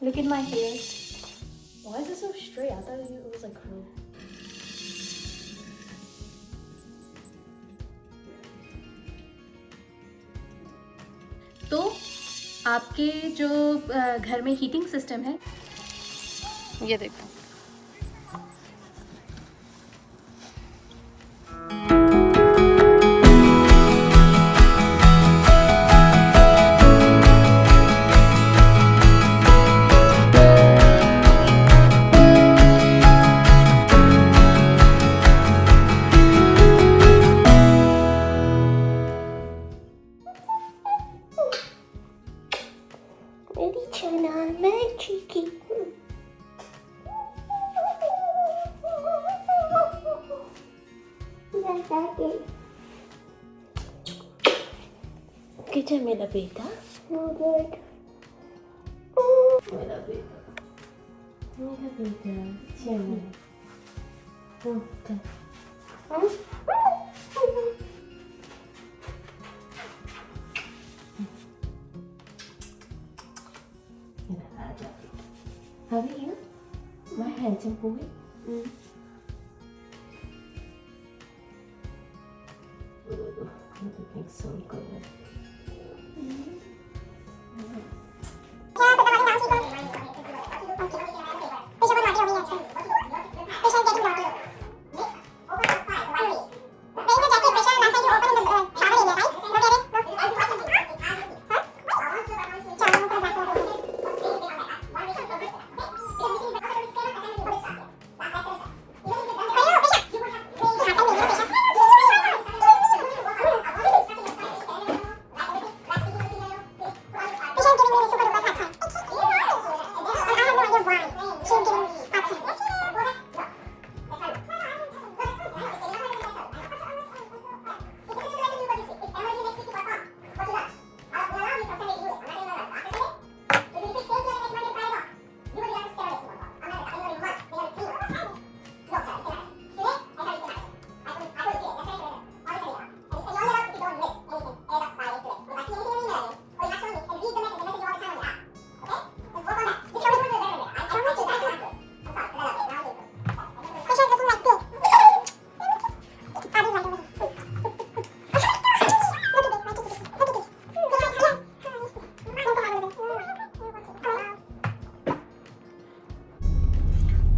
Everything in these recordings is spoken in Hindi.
Look at my hair. Why is it so straight? I thought it was like curly. तो आपके जो घर में हीटिंग सिस्टम है, ये देखो, किचन मेरा बेटा, मेरा बेटा, मेरा बेटा, चलो, How are you, my handsome boy? You're looking so good.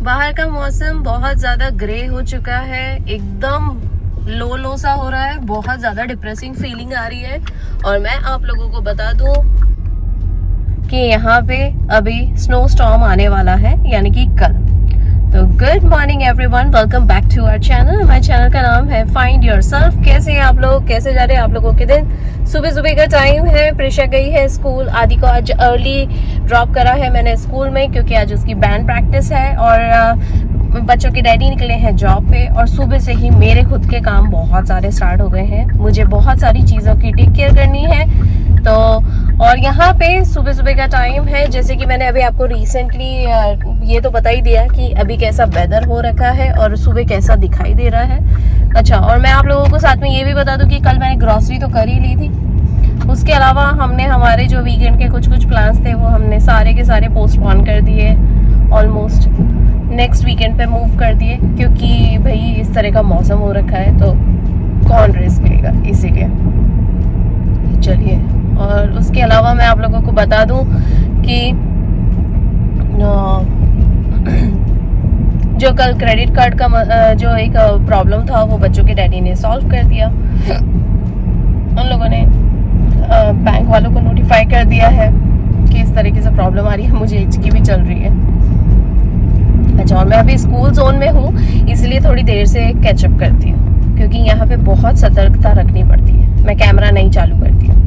बाहर का मौसम बहुत ज़्यादा ग्रे हो चुका है, एकदम लो सा हो रहा है, बहुत ज़्यादा डिप्रेसिंग फीलिंग आ रही है। और मैं आप लोगों को बता दूं कि यहाँ पे अभी स्नो स्टॉर्म आने वाला है, यानी कि कल। तो good morning everyone, welcome back to our channel. हमारे चैनल का नाम है फाइंड योरसेल्फ। कैसे हैं आप लोग, कैसे जा रहे हैं आप लोगों के दिन? सुबह सुबह का टाइम है, प्रिशा गई है स्कूल। आदि को आज अर्ली ड्रॉप करा है मैंने स्कूल में, क्योंकि आज उसकी बैंड प्रैक्टिस है। और बच्चों के डैडी निकले हैं जॉब पे, और सुबह से ही मेरे खुद के काम बहुत सारे स्टार्ट हो गए हैं। मुझे बहुत सारी चीज़ों की टेक केयर करनी है। तो और यहाँ पे सुबह सुबह का टाइम है, जैसे कि मैंने अभी आपको रिसेंटली ये तो बता ही दिया कि अभी कैसा वेदर हो रखा है और सुबह कैसा दिखाई दे रहा है। अच्छा, और मैं आप लोगों को साथ में ये भी बता दूं कि कल मैंने ग्रॉसरी तो कर ही ली थी। उसके अलावा हमने हमारे जो वीकेंड के कुछ प्लान्स थे वो हमने सारे के सारे पोस्टपोन कर दिए, ऑलमोस्ट नेक्स्ट वीकेंड पे मूव कर दिए, क्योंकि भाई इस तरह का मौसम हो रखा है तो कौन रिस्क लेगा, इसीलिए। चलिए, और उसके अलावा मैं आप लोगों को बता दूं कि जो कल क्रेडिट कार्ड का जो एक प्रॉब्लम था वो बच्चों के डैडी ने सॉल्व कर दिया। उन लोगों ने बैंक वालों को नोटिफाई कर दिया है कि इस तरीके से प्रॉब्लम आ रही है, मुझे हिचकी भी चल रही है। अच्छा, और मैं अभी स्कूल जोन में हूँ, इसलिए थोड़ी देर से कैचअप करती हूँ, क्योंकि यहाँ पे बहुत सतर्कता रखनी पड़ती है। मैं कैमरा नहीं चालू करती हूँ।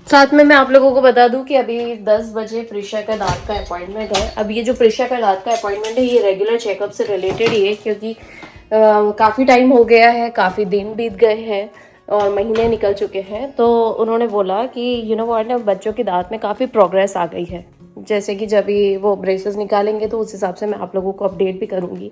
साथ में मैं आप लोगों को बता दूं कि अभी 10 बजे प्रिशा का दांत का अपॉइंटमेंट है। अब ये जो प्रिशा का दांत का अपॉइंटमेंट है ये रेगुलर चेकअप से रिलेटेड ही है, क्योंकि काफ़ी टाइम हो गया है, काफ़ी दिन बीत गए हैं और महीने निकल चुके हैं। तो उन्होंने बोला कि यू नो व्हाट, बच्चों के दांत में काफ़ी प्रोग्रेस आ गई है। जैसे कि जब भी वो ब्रेसेस निकालेंगे तो उस हिसाब से मैं आप लोगों को अपडेट भी करूँगी।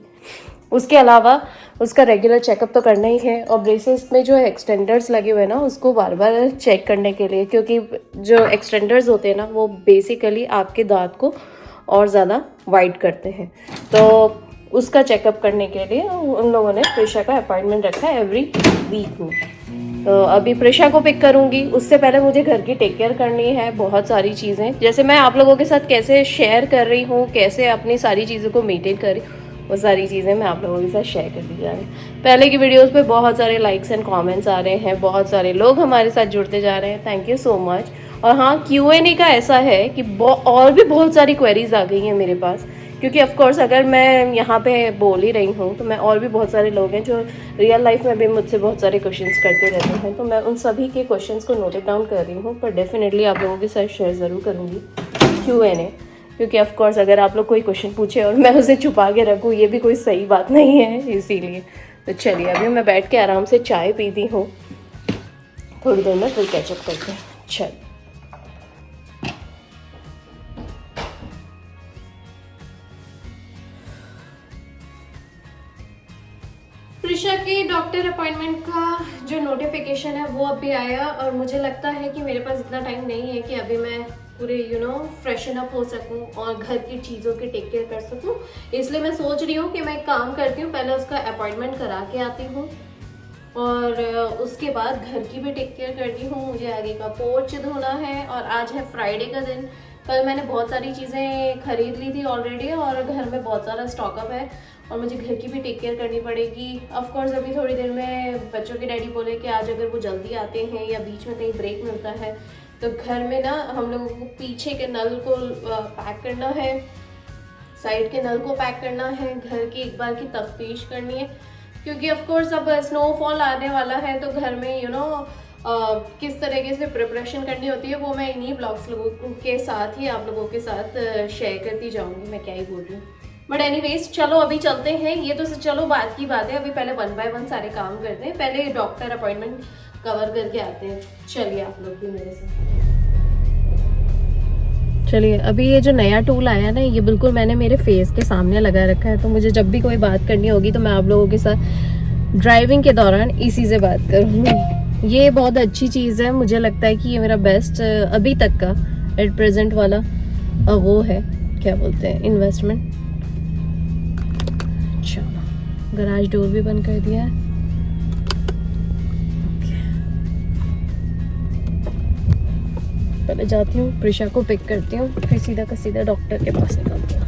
उसके अलावा उसका रेगुलर चेकअप तो करना ही है, और ब्रेसेस में जो एक्सटेंडर्स लगे हुए हैं ना उसको बार बार चेक करने के लिए, क्योंकि जो एक्सटेंडर्स होते हैं ना वो बेसिकली आपके दांत को और ज़्यादा वाइड करते हैं। तो उसका चेकअप करने के लिए उन लोगों ने प्रिशा का अपॉइंटमेंट रखा है एवरी वीक में। तो अभी प्रिशा को पिक करूँगी, उससे पहले मुझे घर की टेक केयर करनी है बहुत सारी चीज़ें, जैसे मैं आप लोगों के साथ कैसे शेयर कर रही हूँ, कैसे अपनी सारी चीज़ों को मेंटेन कर रही हूँ, वो सारी चीज़ें मैं आप लोगों के साथ शेयर कर दी जा रही हूँ। पहले की वीडियोस पे बहुत सारे लाइक्स एंड कमेंट्स आ रहे हैं, बहुत सारे लोग हमारे साथ जुड़ते जा रहे हैं, थैंक यू सो मच। और हाँ, Q&A का ऐसा है कि और भी बहुत सारी क्वेरीज आ गई हैं मेरे पास, क्योंकि ऑफ कोर्स अगर मैं यहाँ पे बोल ही रही हूँ तो मैं और भी बहुत सारे लोग हैं जो रियल लाइफ में भी मुझसे बहुत सारे क्वेश्चंस करते रहते हैं, तो मैं उन सभी के क्वेश्चंस को नोट डाउन कर रही हूँ, पर डेफिनेटली आप लोगों के साथ शेयर ज़रूर करूँगी Q&A, क्योंकि ऑफ कोर्स अगर आप लोग कोई क्वेश्चन पूछे और मैं उसे छुपा के रखूँ ये भी कोई सही बात नहीं है, इसीलिए। तो चलिए अभी मैं बैठ के आराम से चाय पीती हूँ, थोड़ी देर में फिर कैचअप करते हैं। चल प्रिशा के डॉक्टर अपॉइंटमेंट का जो नोटिफिकेशन है वो अभी आया, और मुझे लगता है कि मेरे पास इतना टाइम नहीं है कि अभी मैं पूरे फ्रेशन अप हो सकूं और घर की चीज़ों की टेक केयर कर सकूं, इसलिए मैं सोच रही हूँ कि मैं एक काम करती हूँ, पहले उसका अपॉइंटमेंट करा के आती हूँ और उसके बाद घर की भी टेक केयर करती हूँ। मुझे आगे का पोर्च धोना है, और आज है फ्राइडे का दिन। कल मैंने बहुत सारी चीज़ें खरीद ली थी ऑलरेडी और घर में बहुत सारा स्टॉकअप है, और मुझे घर की भी टेक केयर करनी पड़ेगी। ऑफ कोर्स अभी थोड़ी देर में बच्चों के डैडी बोले कि आज अगर वो जल्दी आते हैं या बीच में कहीं ब्रेक मिलता है तो घर में ना हम लोगों को पीछे के नल को पैक करना है, साइड के नल को पैक करना है, घर की एक बार की तफ्तीश करनी है, क्योंकि ऑफ कोर्स अब स्नोफॉल आने वाला है, तो घर में किस तरीके से प्रिपरेशन करनी होती है वो मैं इन्हीं ब्लॉग्स लोगों के साथ ही आप लोगों के साथ शेयर करती जाऊंगी। मैं क्या ही बोल रही हूँ, बट एनीवेज चलो अभी चलते हैं। ये तो चलो बात की बात है, अभी पहले 1 बाय 1 सारे काम करते हैं, पहले डॉक्टर अपॉइंटमेंट कवर करके आते हैं। चलिए आप लोग भी मेरे साथ चलिए। अभी ये जो नया टूल आया ना ये बिल्कुल मैंने मेरे फेस के सामने लगा रखा है, तो मुझे जब भी कोई बात करनी होगी तो मैं आप लोगों के साथ ड्राइविंग के दौरान इसी से बात करूँगी। ये बहुत अच्छी चीज़ है, मुझे लगता है कि ये मेरा बेस्ट अभी तक का एट प्रेजेंट वाला वो है, क्या बोलते हैं, इन्वेस्टमेंट। चलो गराज डोर भी बंद कर दिया है। पहले जाती हूँ प्रिशा को पिक करती हूँ, फिर सीधा का सीधा डॉक्टर के पास निकलती हूँ।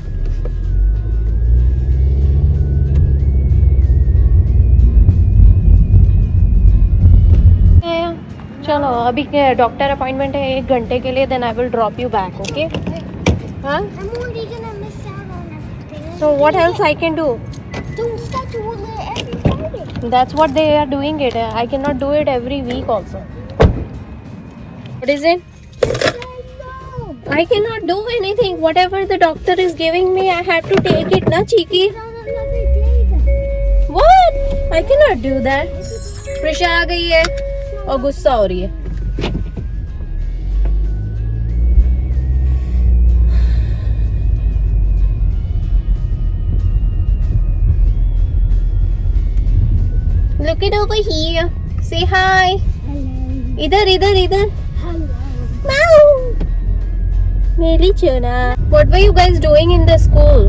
चलो अभी डॉक्टर अपॉइंटमेंट है 1 घंटे के लिए, then I will drop you back, okay? हाँ, so what else I can do? Don't start to order every Friday. That's what they are doing it. I cannot do it every week also. What is it? No. I cannot do anything. Whatever the doctor is giving me, I have to take it, na cheeky. What? I cannot do that. Prisha आ गई है और गुस्सा हो रही है। Look it over here. Say hi. Hello. इधर इधर इधर। Hello. Meow. मेरी चुना। What were you guys doing in the school?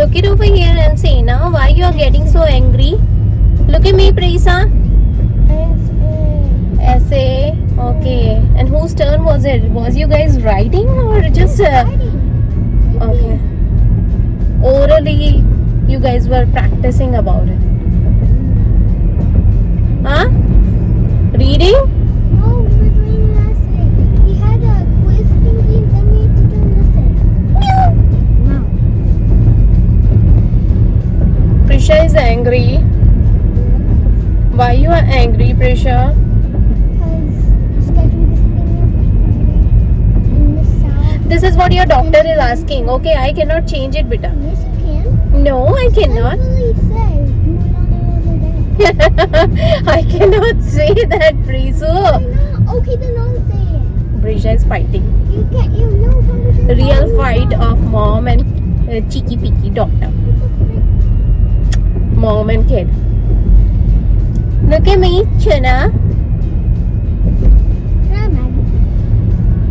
Look it over here and say now why you are getting so angry. Look at me, Prisa. ऐसे. Okay. And whose turn was it? Was you guys writing or just? Okay. Orally, you guys were practicing about it. Huh? Reading? No, we were doing an essay. We had a quiz thingy, then we had to do an essay. No. Prisha is angry. Why you are angry, Prisha? Because schedule this thing every Friday. And miss out. This is what your doctor is asking. Okay, I cannot change it, beta. Yes, you can. No, I cannot. Literally say, do it on another day. I cannot say that, Prisu. Why not? Okay, then I'll say it. Prisha is fighting. You can't, you know how to say Real it. fight of mom and cheeky peeky doctor. What the frick? Mom and kid. Look at me, Chana.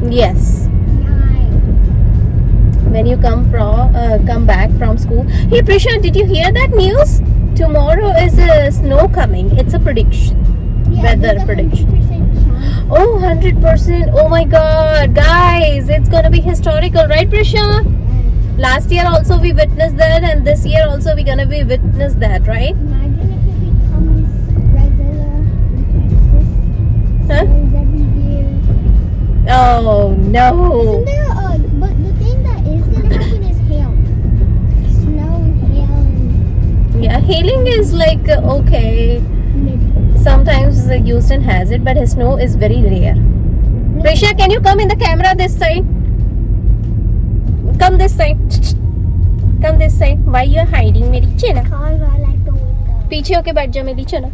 Yes. When you come back from school. Hey Prisha, did you hear that news? Tomorrow is snow coming. It's a prediction. Weather prediction. Oh, 100%. Oh my god, guys, it's gonna be historical, right Prisha? Last year also we witnessed that, and this year also we're gonna be witness that, right? Imagine if it becomes regular in Texas. Huh? Snows every year. Oh no. Isn't there but the thing that is gonna happen is hail. Snow and hail and Yeah, hailing is like okay. mid. Sometimes Houston has it, but snow is very rare. Prisha, can you come in the camera this side? Come this side. Come this side. Why you are hiding, मेरी चना? Cars are like the window. पीछे होके बैठ जा मेरी चना.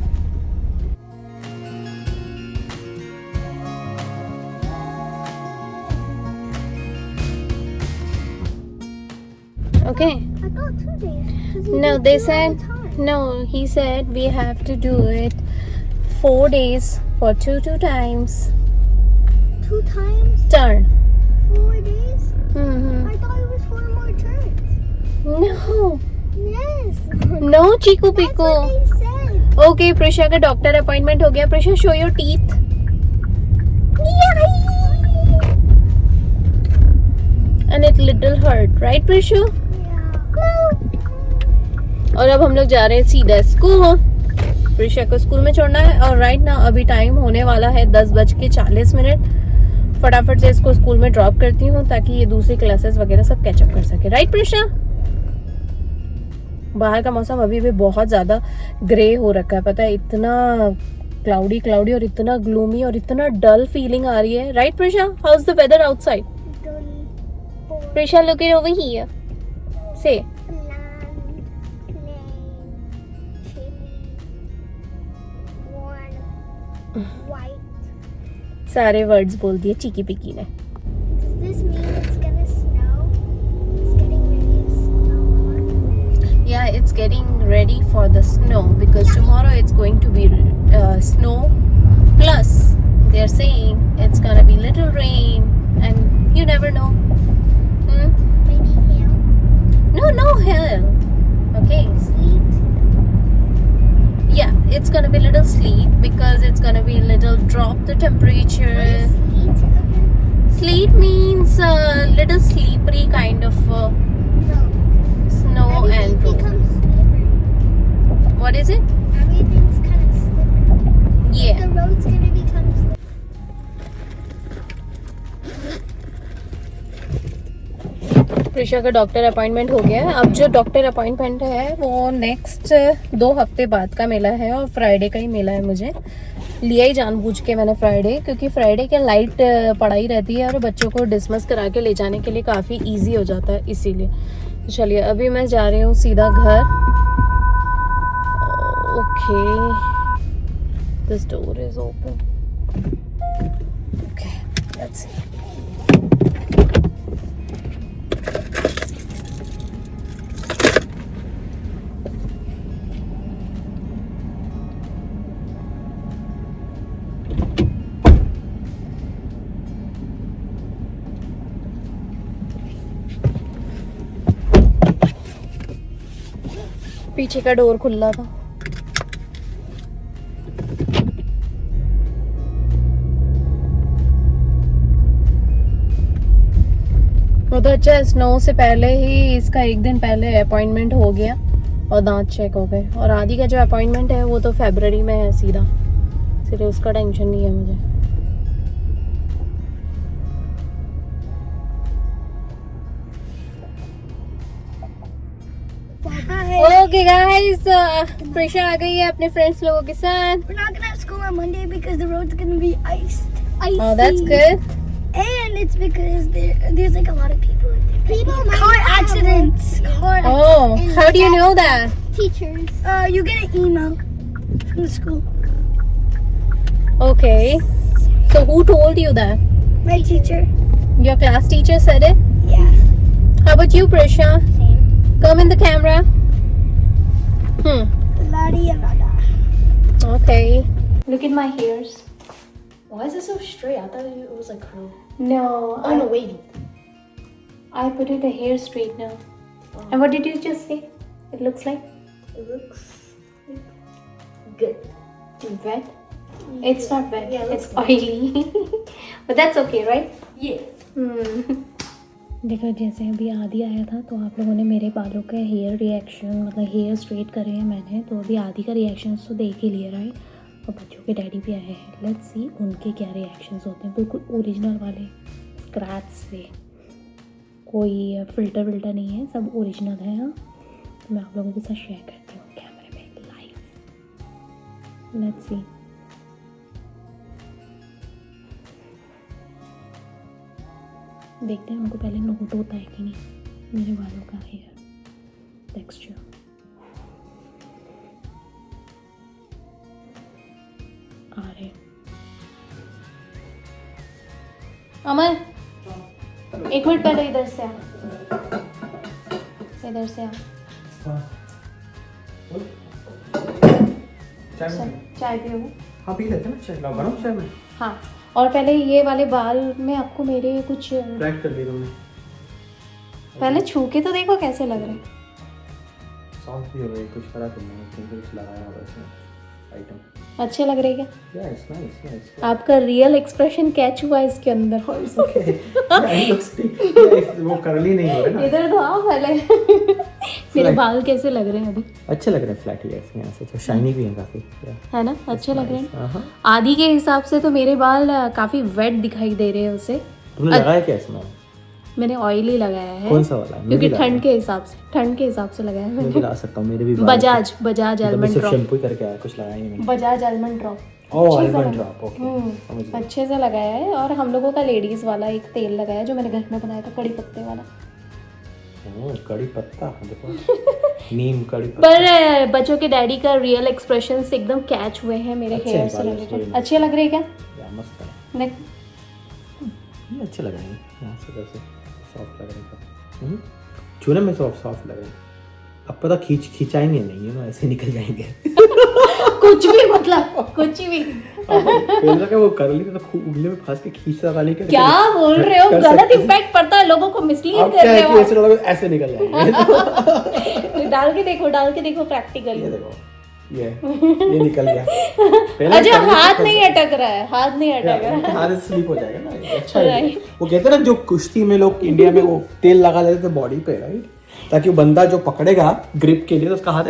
Okay. I got 2 days. 'cause we No, do they 2 at a said time. no. He said we have to do it 4 days for two times 2 times, turn. 4 days. Mm-hmm. I thought it was 4 more turns. No, Yes. no, Chiku That's Piku. what they said. Okay, Prisha का डॉक्टर अपॉइंटमेंट हो गया. Prisha, show your teeth. And it little hurt, right, Prishu? Yeah. और अब हम लोग जा रहे हैं सीधा स्कूल. प्रिशा को स्कूल में छोड़ना है. और राइट ना अभी टाइम होने वाला है 10:40. फटाफट से इसको स्कूल में ड्रॉप करती हूँ ताकि ये दूसरी क्लासेस वगैरह सब कैचअप कर सके. राइट प्रिशा? बाहर का मौसम अभी भी बहुत ज़्यादा ग्रे हो रखा है. पता है, इतना क्लाउडी और इतना ग्लूमी और इतना डल फीलिंग आ रही है. Right Prisha? How is the weather outside? Prisha, look it over here. से सारे वर्ड्स बोल दिए चिकी पिकी ने. Does this mean it's gonna snow? It's getting ready to snow. Yeah, it's getting ready for the snow because tomorrow it's going to be snow. Plus, they're saying it's gonna be little rain, and you never know. Maybe hail. No hail. Okay. Sleet. Yeah, it's gonna be little sleet because it's gonna be a little drop the temperature. What is sleet again? Sleet means little slippery kind of No. snow Everything and road. becomes slippery. What is it? Everything's kind of slippery. Yeah. The road's gonna become slippery. Prisha का डॉक्टर अपॉइंटमेंट हो गया है. अब जो डॉक्टर अपॉइंटमेंट है वो नेक्स्ट 2 हफ्ते बाद का मिला है और फ्राइडे का ही मिला है. मुझे लिया ही जानबूझ के मैंने फ्राइडे, क्योंकि फ्राइडे के लाइट पढ़ाई रहती है और बच्चों को डिसमिस करा के ले जाने के लिए काफ़ी इजी हो जाता है, इसीलिए. तो चलिए अभी मैं जा रही हूँ सीधा घर. Okay, this door is open. Okay, let's see. पीछे का डोर खुला था. वो तो अच्छा, स्नो से पहले ही इसका 1 दिन पहले अपॉइंटमेंट हो गया और दांत चेक हो गए. और आदि का जो अपॉइंटमेंट है वो तो फरवरी में है सीधा, इसलिए उसका टेंशन नहीं है मुझे. ओके गाइस, प्रिशा आ गई है अपने फ्रेंड्स लोगों के साथ. We're not gonna have school on Monday because the road's gonna be iced. Icy. Oh, that's good. And it's because there's like a lot of people. People might car Oh, accidents. how do you know that? Teachers. You get an email from the school. Okay. So who told you that? My teacher. Your class teacher said it? Yeah. How about you, Prisha? Same. Come in the camera. Okay. Look at my hairs. Why is it so straight? I thought it was a curl. No. Oh no, wait. I put it a hair straightener. Oh. And what did you just say? It looks like? It looks good. Wet? It's not wet. Yeah, it's oily. But that's okay, right? Yeah. देखो जैसे अभी आदि आया था तो आप लोगों ने मेरे बालों के हेयर रिएक्शन मतलब हेयर स्ट्रेट करे हैं मैंने, तो अभी आदि का रिएक्शंस तो देख ही लिया राइट। और बच्चों के डैडी भी आए हैं, लेट्स सी उनके क्या रिएक्शंस होते हैं। बिल्कुल ओरिजिनल वाले स्क्रैच से, कोई फ़िल्टर विल्टर नहीं है, सब ओरिजिनल है। हाँ, तो मैं आप लोगों के साथ शेयर करती हूँ कैमरे में लाइव। Let's see. देखते हैं उनको पहले नोट होता है कि नहीं मेरे बालों का हेयर टेक्सचर। आ रहे अमर, एक मिनट पहले इधर से आ, इधर से आ। चाय पियोगे? हाँ पी लेते हैं ना चाय, गरम चाय में। हाँ, और पहले ये वाले बाल में आपको मेरे कुछ फ्लैट कर दी तुमने। पहले छू के तो देखो कैसे लग रहे हैं। सॉफ्ट भी हो गए, कुछ करा तुमने, कुछ लगाया होगा इसमें आइटम। अच्छे लग रहे क्या? Yes nice nice. आपका रियल एक्सप्रेशन कैच हुआ इसके अंदर। वो करली नहीं हो रहे ना। इधर तो आओ पहले। मेरे बाल कैसे लग रहे हैं अभी? अच्छे लग रहे हैं फ्लैट हेयर्स यहाँ से, तो शाइनी भी है काफी, है ना, अच्छे लग रहे हैं। आदि के हिसाब से तो मेरे बाल काफी वेट दिखाई दे रहे हैं उसे। तुमने लगाया क्या इसमें? मैंने ऑयली लगाया है। कौन सा वाला? क्योंकि ठंड के हिसाब से लगाया है। मैं भी ला सकता हूँ, मेरे भी बजाज आलमंड ड्रॉप। शैम्पू करके आया, कुछ लगाया नहीं मैंने। Bajaj almond drop. Oh almond drop, okay समझ गया। अच्छे से लगाया है। और हम लोगों का लेडीज वाला एक तेल लगाया जो मैंने घर में बनाया था, कड़ी पत्ते वाला। कड़ी पत्ता, देखो नीम कड़ी पत्ता। पर बच्चों के डैडी का रियल एक्सप्रेशन एकदम कैच हुए हैं मेरे हेयर से रिलेटेड। अच्छे लग रहे हैं क्या? मस्त है, देख ये अच्छे लग रहे हैं। यहाँ से वैसे सॉफ्ट लग रहे हैं, छूने में सॉफ्ट लग रहे हैं। अब पता खींचाएंगे नहीं है ना, ऐसे निकल जाएंगे। कुछ भी मतलब कुछ भी। पहले का वो कर ली तो उंगली में फंस के खींचता था, नहीं कर। क्या बोल रहे हो? गलत इफेक्ट पड़ता है, लोगों को मिसलीड कर रहे हो। ऐसे लोग ऐसे निकल जाएंगे। डाल के देखो प्रैक्टिकली। ये देखो, ये निकल गया। अच्छा, हाथ नहीं अटक रहा है, हाथ हाथ स्लिप हो जाएगा ना। अच्छा है। वो कहते हैं ना जो कुश्ती में लोग इंडिया में वो तेल लगा लेते थे बॉडी पे, राइट, ताकि वो बंदा जो पकड़ेगा ग्रिप के लिए तो उसका हाथ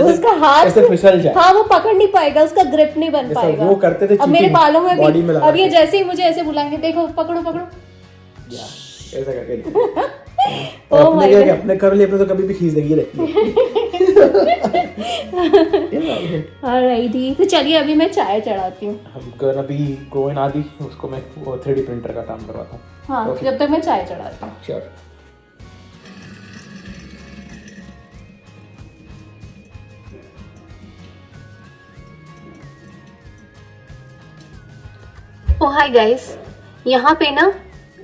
ऐसे फिसल जाए। हाँ, वो पकड़ नहीं पाएगा, उसका ग्रिप नहीं बन पाएगा। वो करते थे। अब मेरे बालों में बॉडी भी में अब ये जैसे ही मुझे ऐसे बुलाएंगे, देखो पकड़ो ऐसा करके। अपने कर लिए अपने तो कभी भी खींच देगी रहती है। ऑलराइट, तो चलिए अभी मैं चाय चढ़ाती हूँ। हम अभी गोविंद आदि उसको मैं 3D प्रिंटर का काम करवाता हूँ। हाँ, जब तक मैं चाय चढ़ाती हूँ। श्योर। ओ हाय गाइस, यहाँ पे ना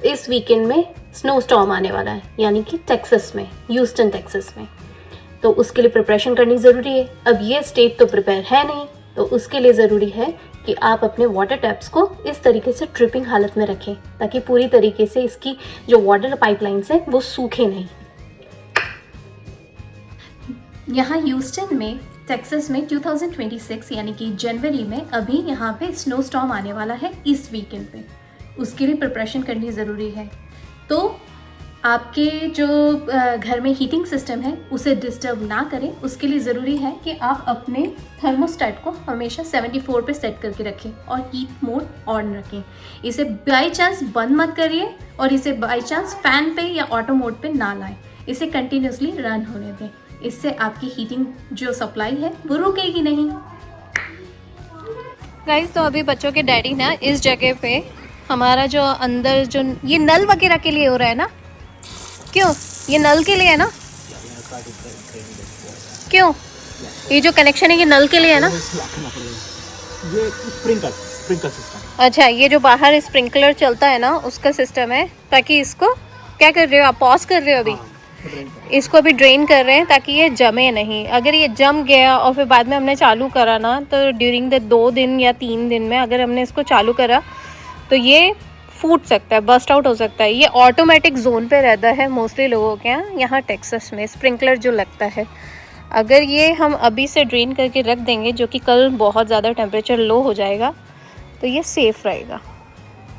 इस वीकेंड में स्नो स्टॉर्म आने वाला है, यानी कि टेक्सास में, ह्यूस्टन टेक्सास में। तो उसके लिए प्रिपरेशन करनी ज़रूरी है। अब ये स्टेट तो प्रिपेयर है नहीं, तो उसके लिए ज़रूरी है कि आप अपने वाटर टैप्स को इस तरीके से ट्रिपिंग हालत में रखें ताकि पूरी तरीके से इसकी जो वाटर पाइपलाइंस है वो सूखे नहीं। यहाँ ह्यूस्टन में टेक्सास में 2026 यानी कि जनवरी में अभी यहाँ पे स्नो स्टॉर्म आने वाला है इस वीकेंड पे। उसके लिए प्रिपरेशन करनी ज़रूरी है। तो आपके जो घर में हीटिंग सिस्टम है उसे डिस्टर्ब ना करें, उसके लिए ज़रूरी है कि आप अपने थर्मोस्टेट को हमेशा 74 पे सेट करके रखें और हीट मोड ऑन रखें। इसे बाई चांस बंद मत करिए और इसे बाई चांस फैन पे या ऑटो मोड पे ना लाएं। इसे कंटिन्यूसली रन होने दें। इससे आपकी हीटिंग जो सप्लाई है वो रुकेगी नहीं। गाइस, तो अभी बच्चों के डैडी ना इस जगह पे हमारा जो अंदर जो ये नल वगैरह के लिए हो रहा है ना, क्यों ये नल के लिए है ना, क्यों ये जो कनेक्शन है ये नल के लिए है ना, ये स्प्रिंकलर सिस्टम। अच्छा, ये जो बाहर स्प्रिंकलर चलता है ना उसका सिस्टम है, ताकि इसको क्या कर रहे हो आप, पॉज कर रहे हो अभी? इसको अभी ड्रेन कर रहे हैं ताकि ये जमे नहीं। अगर ये जम गया और फिर बाद में हमने चालू करा ना, तो ड्यूरिंग द 2 दिन या 3 दिन में अगर हमने इसको चालू करा तो ये फूट सकता है, बस्ट आउट हो सकता है। ये ऑटोमेटिक जोन पे रहता है मोस्टली लोगों के यहाँ टेक्सास में, स्प्रिंकलर जो लगता है। अगर ये हम अभी से ड्रेन करके रख देंगे, जो कि कल बहुत ज़्यादा टेम्परेचर लो हो जाएगा, तो ये सेफ़ रहेगा।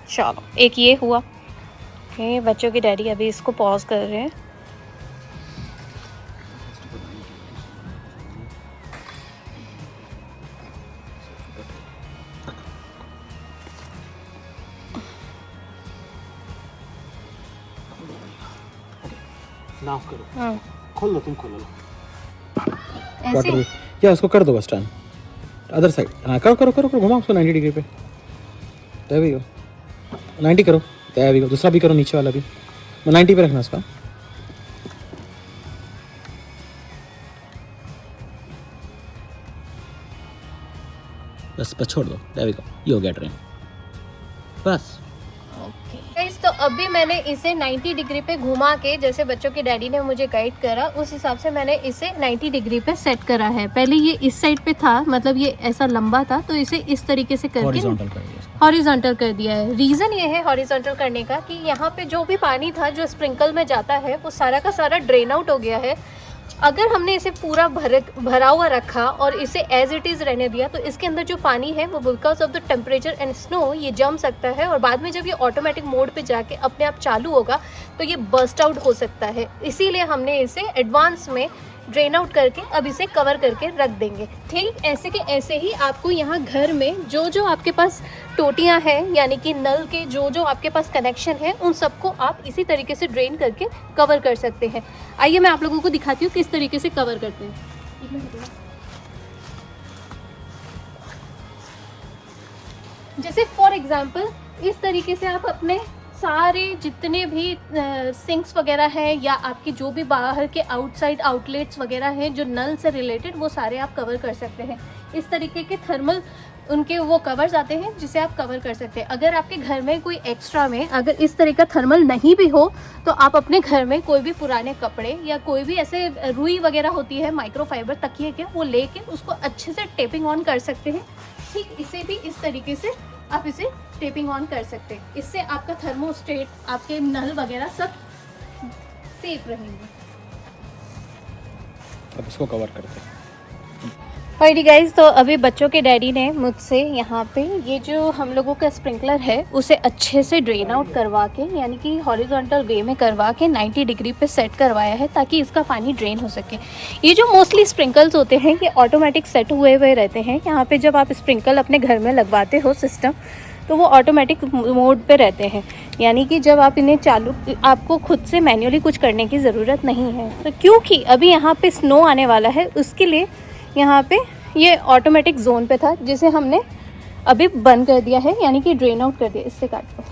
चलो, एक ये हुआ। ओके, बच्चों की डैडी अभी इसको पॉज कर रहे हैं। नाव करो, खोल लो, तुम खोल लो। ऐसे या उसको कर दो बस टर्न अदर साइड। हाँ, करो करो करो करो, घुमाओ उसको 90 डिग्री पे। there we go, 90 करो, there we go। दूसरा भी करो, नीचे वाला भी 90 पे रखना उसका। बस छोड़ दो, there we go, you get rain। बस गाइस, तो अभी मैंने इसे 90 डिग्री पे घुमा के, जैसे बच्चों की डैडी ने मुझे गाइड करा उस हिसाब से मैंने इसे 90 डिग्री पे सेट करा है। पहले ये इस साइड पे था, मतलब ये ऐसा लंबा था, तो इसे इस तरीके से करके हॉरिजॉन्टल कर दिया है। रीज़न ये है हॉरिजॉन्टल करने का कि यहाँ पे जो भी पानी था जो स्प्रिंकल में जाता है वो सारा का सारा ड्रेन आउट हो गया है। अगर हमने इसे पूरा भरा हुआ रखा और इसे एज इट इज़ रहने दिया, तो इसके अंदर जो पानी है वो because of the temperature and snow ये जम सकता है, और बाद में जब ये ऑटोमेटिक मोड पे जाके अपने आप चालू होगा तो ये बस्ट आउट हो सकता है। इसीलिए हमने इसे एडवांस में ड्रेन आउट करके अब इसे कवर करके रख देंगे। ठीक ऐसे के ऐसे ही आपको यहाँ घर में जो जो आपके पास टोटियाँ हैं, यानी कि नल के जो जो आपके पास कनेक्शन है, उन सबको आप इसी तरीके से ड्रेन करके कवर कर सकते हैं। आइए मैं आप लोगों को दिखाती हूँ किस तरीके से कवर करते हैं। जैसे फॉर एग्जाम्पल इस तरीके से आप अपने सारे जितने भी सिंक्स वगैरह हैं या आपके जो भी बाहर के आउटसाइड आउटलेट्स वगैरह हैं जो नल से रिलेटेड, वो सारे आप कवर कर सकते हैं। इस तरीके के थर्मल उनके वो कवर्स आते हैं जिसे आप कवर कर सकते हैं। अगर आपके घर में कोई एक्स्ट्रा में अगर इस तरह का थर्मल नहीं भी हो, तो आप अपने घर में कोई भी पुराने कपड़े या कोई भी ऐसे रुई वगैरह होती है माइक्रोफाइबर तकिए के, वो लेके उसको अच्छे से टेपिंग ऑन कर सकते हैं। ठीक इसे भी इस तरीके से आप इसे टेपिंग ऑन कर सकते हैं। इससे आपका थर्मोस्टेट, आपके नल वगैरह सब सेफ रहेंगे। अब इसको कवर करते हैं। ऑलराइट गाइस, तो अभी बच्चों के डैडी ने मुझसे यहाँ पे ये जो हम लोगों का स्प्रिंकलर है उसे अच्छे से ड्रेन आउट करवा के, यानी कि हॉरिजॉन्टल वे में करवा के 90 डिग्री पे सेट करवाया है ताकि इसका पानी ड्रेन हो सके। ये जो मोस्टली स्प्रिंकल्स होते हैं ये ऑटोमेटिक सेट हुए हुए रहते हैं। यहाँ पे जब आप स्प्रिंकल अपने घर में लगवाते हो सिस्टम, तो वो ऑटोमेटिक मोड पे रहते हैं, यानी कि जब आप इन्हें चालू, आपको खुद से मैन्युअली कुछ करने की ज़रूरत नहीं है। तो क्योंकि अभी यहाँ पे स्नो आने वाला है, उसके लिए यहाँ पे ये ऑटोमेटिक जोन पे था जिसे हमने अभी बंद कर दिया है, यानी कि ड्रेन आउट कर दिया। इससे काट दो।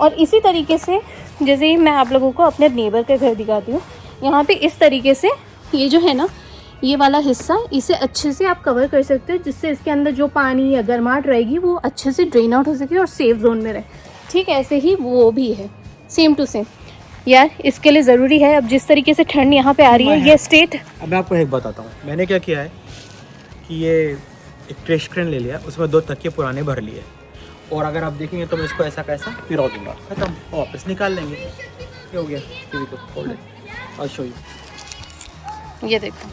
और इसी तरीके से जैसे ही मैं आप लोगों को अपने नेबर के घर दिखाती हूँ, यहाँ पे इस तरीके से ये जो है ना, ये वाला हिस्सा इसे अच्छे से आप कवर कर सकते हो, जिससे इसके अंदर जो पानी या गर्माहट रहेगी वो अच्छे से ड्रेन आउट हो सके और सेफ जोन में रहे। ठीक ऐसे ही वो भी है, सेम टू सेम। यार इसके लिए ज़रूरी है, अब जिस तरीके से ठंड यहाँ पे आ रही है, ये स्टेट। अब मैं आपको एक बताता हूँ मैंने क्या किया है कि ये एक ट्रेश कैन ले लिया, उसमें 2 तकिए पुराने भर लिए, और अगर आप देखेंगे तो मैं इसको ऐसा कैसा पिरो दूंगा, खत्म, वापस निकाल लेंगे। ये हो गया। I'll show you। ये देखो,